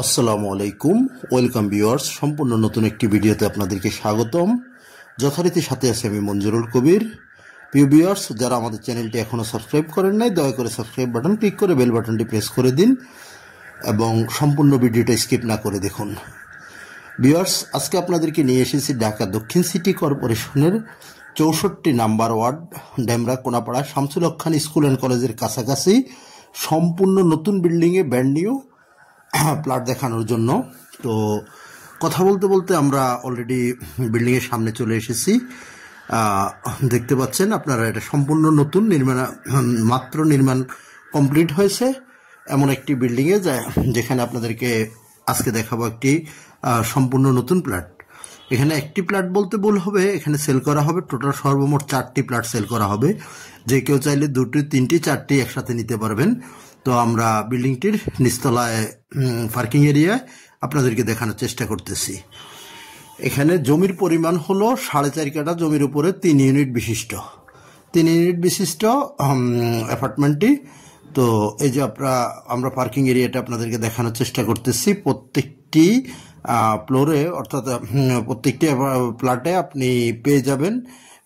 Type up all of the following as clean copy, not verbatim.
আসসালামু আলাইকুম, welcome viewers. সম্পূর্ণ নতুন একটি ভিডিওতে আপনাদেরকে স্বাগতম। যথারীতি সাথে আছে আমি মঞ্জুরুল কবির। প্রিয় ভিউয়ার্স, যারা আমাদের চ্যানেলটি এখনও সাবস্ক্রাইব করেন নাই, দয়া করে সাবস্ক্রাইব বাটন ক্লিক করে বেল বাটনটি প্রেস করে দিন এবং সম্পূর্ণ ভিডিওটা স্কিপ না করে দেখুন। ভিউয়ার্স, আজকে আপনাদেরকে নিয়ে এসেছি ঢাকা দক্ষিণ সিটি কর্পোরেশনের 64 number ward, Demra Konapara Shamsul Haque Khan school and কলেজের কাছাকাছি সম্পূর্ণ নতুন বিল্ডিংয়ে ব্র্যান্ড নিউ প্লট দেখানোর জন্য। তো কথা বলতে বলতে আমরা অলরেডি বিল্ডিংয়ের সামনে চলে এসেছি। দেখতে পাচ্ছেন আপনারা, এটা সম্পূর্ণ নতুন মাত্র নির্মাণ কমপ্লিট হয়েছে এমন একটি বিল্ডিংয়ে, যেখানে আপনাদেরকে আজকে দেখাবো একটি সম্পূর্ণ নতুন প্লট। এখানে একটি প্লট বলতে ভুল হবে, এখানে সেল করা হবে টোটাল সর্বমোট 4টি প্লট সেল করা হবে। যে কেউ চাইলে 2টি, 3টি, 4টি একসাথে নিতে পারবেন। তো আমরা বিল্ডিংটির নিচতলায় পার্কিং এরিয়ায় আপনাদেরকে দেখানোর চেষ্টা করতেছি। এখানে জমির পরিমাণ হলো 4.5 কাঠা জমির উপরে 3 ইউনিট বিশিষ্ট অ্যাপার্টমেন্টটি। তো এই যে আমরা পার্কিং এরিয়াটা আপনাদেরকে দেখানোর চেষ্টা করতেছি। প্রত্যেকটি ফ্লোরে অর্থাৎ প্রত্যেকটি প্লটে আপনি পেয়ে যাবেন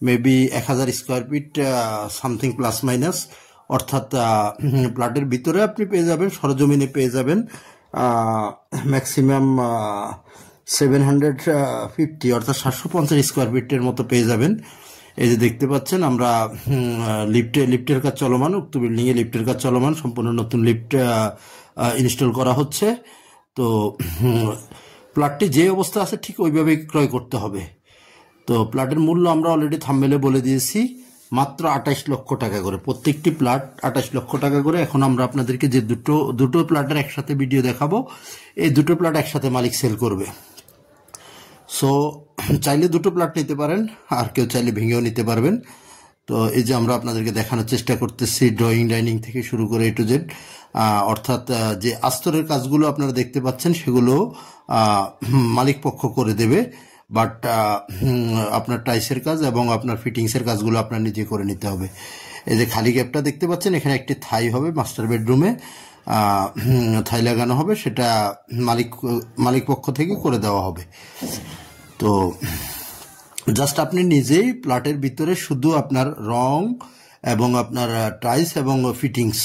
maybe 1000 square feet something plus minus, অর্থাৎ প্লটের ভিতরে আপনি পেয়ে যাবেন, সরজমিনে পেয়ে যাবেন ম্যাক্সিমাম 750 অর্থাৎ 750 স্কোয়ার ফিটের মতো পেয়ে যাবেন। এই যে দেখতে পাচ্ছেন, আমরা লিফটের কাজ চলমান, উক্ত বিল্ডিংয়ে লিফটের কাজ চলমান, সম্পূর্ণ নতুন লিফট ইনস্টল করা হচ্ছে। তো প্লটটি যে অবস্থা আছে ঠিক ওইভাবেই ক্রয় করতে হবে। তো প্লটের মূল্য আমরা অলরেডি থাম্বনেলে বলে দিয়েছি, মাত্র 28 লক্ষ টাকা করে প্রত্যেকটি প্লট, 28 লক্ষ টাকা করে। এখন আমরা আপনাদেরকে যে দুটো প্লটের একসাথে ভিডিও দেখাবো, এই দুটো প্লট একসাথে মালিক সেল করবে। সো চাইলে দুটো প্লট নিতে পারেন, আর কেউ চাইলে ভেঙেও নিতে পারবেন। তো এই যে আমরা আপনাদেরকে দেখানোর চেষ্টা করতেছি ড্রয়িং ডাইনিং থেকে শুরু করে A to Z, অর্থাৎ যে আস্তরের কাজগুলো আপনারা দেখতে পাচ্ছেন সেগুলো মালিক পক্ষ করে দেবে, বাট আপনার টাইসের কাজ এবং আপনার ফিটিংসের কাজগুলো আপনার নিজে করে নিতে হবে। এই যে খালি গ্যাপটা দেখতে পাচ্ছেন, এখানে একটি থাই হবে, মাস্টার বেডরুমে থাই লাগানো হবে, সেটা মালিক পক্ষ থেকে করে দেওয়া হবে। তো জাস্ট আপনি নিজেই প্লটের ভিতরে শুধু আপনার রং এবং আপনার টাইলস এবং ফিটিংস,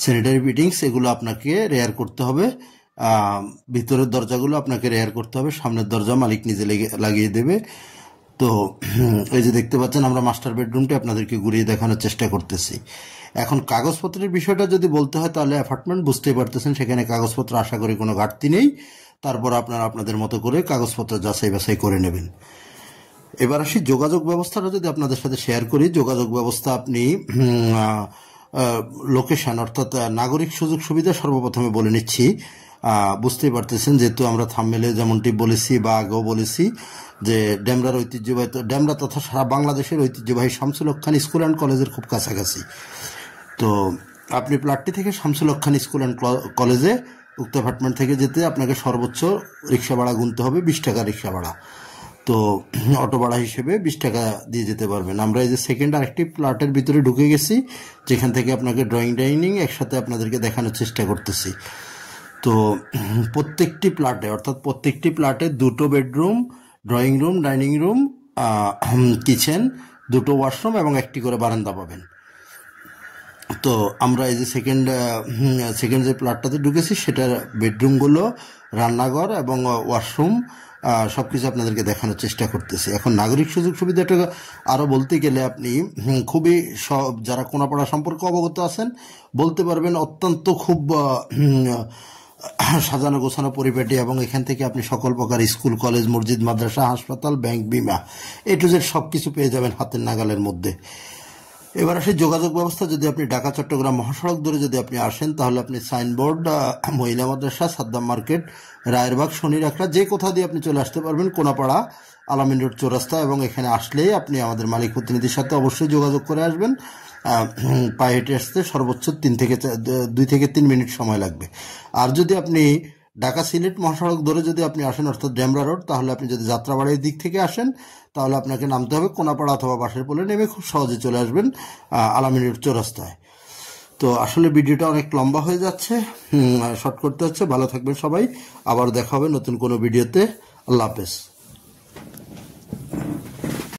স্যানিটারি ফিটিংস, এগুলো আপনাকে রেয়ার করতে হবে। ভিতরের দরজাগুলো আপনাকে রেয়ার করতে হবে, সামনের দরজা মালিক নিজে লাগিয়ে দেবে। তো এই যে দেখতে পাচ্ছেন, আমরা মাস্টার বেডরুমটি আপনাদেরকে ঘুরিয়ে দেখানোর চেষ্টা করতেছি। এখন কাগজপত্রের বিষয়টা যদি বলতে হয়, তাহলে অ্যাপার্টমেন্ট বুঝতেই পারতেছেন, সেখানে কাগজপত্র আশা করি কোনো ঘাটতি নেই। তারপর আপনারা আপনাদের মতো করে কাগজপত্র যাচাই বাছাই করে নেবেন। এবার আসি যোগাযোগ ব্যবস্থাটা যদি আপনাদের সাথে শেয়ার করি। যোগাযোগ ব্যবস্থা, আপনি লোকেশন অর্থাৎ নাগরিক সুযোগ সুবিধা সর্বপ্রথমে বলে নিচ্ছি। বুঝতেই পারতেছেন, যেহেতু আমরা থাম্বনেলে যেমনটি বলেছি বা আগেও বলেছি যে ডেমরা তথা সারা বাংলাদেশের ঐতিহ্যবাহী শামসুল হক খান স্কুল অ্যান্ড কলেজের খুব কাছাকাছি। তো আপনি প্লটটি থেকে শামসুল হক খান স্কুল অ্যান্ড কলেজে উক্ত অ্যাপার্টমেন্ট থেকে যেতে আপনাকে সর্বোচ্চ রিক্সা ভাড়া গুনতে হবে 20 টাকা রিক্সা ভাড়া। তো অটো ভাড়া হিসেবে 20 টাকা দিয়ে যেতে পারবেন। আমরা এই যে সেকেন্ড আরেকটি প্লটের ভিতরে ঢুকে গেছি, যেখান থেকে আপনাকে ড্রয়িং ডাইনিং একসাথে আপনাদেরকে দেখানোর চেষ্টা করতেছি। তো প্রত্যেকটি প্লটে 2টো bedroom, drawing room, dining room, kitchen, 2টো ওয়াশরুম এবং একটি করে বারান্দা পাবেন। তো আমরা এই যে সেকেন্ড যে প্লটটাতে ঢুকেছি, সেটার বেডরুমগুলো, রান্নাঘর এবং ওয়াশরুম সব কিছু আপনাদেরকে দেখানোর চেষ্টা করতেছি। এখন নাগরিক সুযোগ সুবিধাটা আরও বলতে গেলে আপনি খুবই যারা কোনাপাড়া সম্পর্কে অবগত আছেন বলতে পারবেন, অত্যন্ত খুব সাজানো গোছানো পরিপাটি, এবং এখান থেকে আপনি সকল প্রকার স্কুল, কলেজ, মসজিদ, মাদ্রাসা, হাসপাতাল, ব্যাংক, বিমা, A to Z সব কিছু পেয়ে যাবেন হাতের নাগালের মধ্যে। এবার আসে যোগাযোগ ব্যবস্থা। যদি আপনি ঢাকা চট্টগ্রাম মহাসড়ক ধরে যদি আপনি আসেন, তাহলে আপনি সাইনবোর্ড, মহিলা মাদ্রাসা, সাদ্দাম মার্কেট, রায়েরবাগ, শনি রাখড়া, যে কোথা দিয়ে আপনি চলে আসতে পারবেন কোনাপাড়া আলামিন রোড চৌরাস্তা। এবং এখানে আসলেই আপনি আমাদের মালিক প্রতিনিধির সাথে অবশ্যই যোগাযোগ করে আসবেন। পায়ে হেঁটে আসতে সর্বোচ্চ 2 থেকে 3 মিনিট সময় লাগবে। আর যদি আপনি ঢাকা সিলেট মহাসড়ক ধরে যদি আপনি আসেন, অর্থাৎ ডেমরা রোড, তাহলে আপনি যদি যাত্রাবাড়ির দিক থেকে আসেন, তাহলে আপনাকে নামতে হবে কোনাপাড়া অথবা বাঁশের পোলে, নেমে খুব সহজে চলে আসবেন আলামিন রোড চৌরাস্তায়। তো আসলে ভিডিওটা অনেক লম্বা হয়ে যাচ্ছে, শর্ট করতে হচ্ছে। ভালো থাকবেন সবাই, আবার দেখা হবে নতুন কোনো ভিডিওতে। আল্লাহ হাফেজ।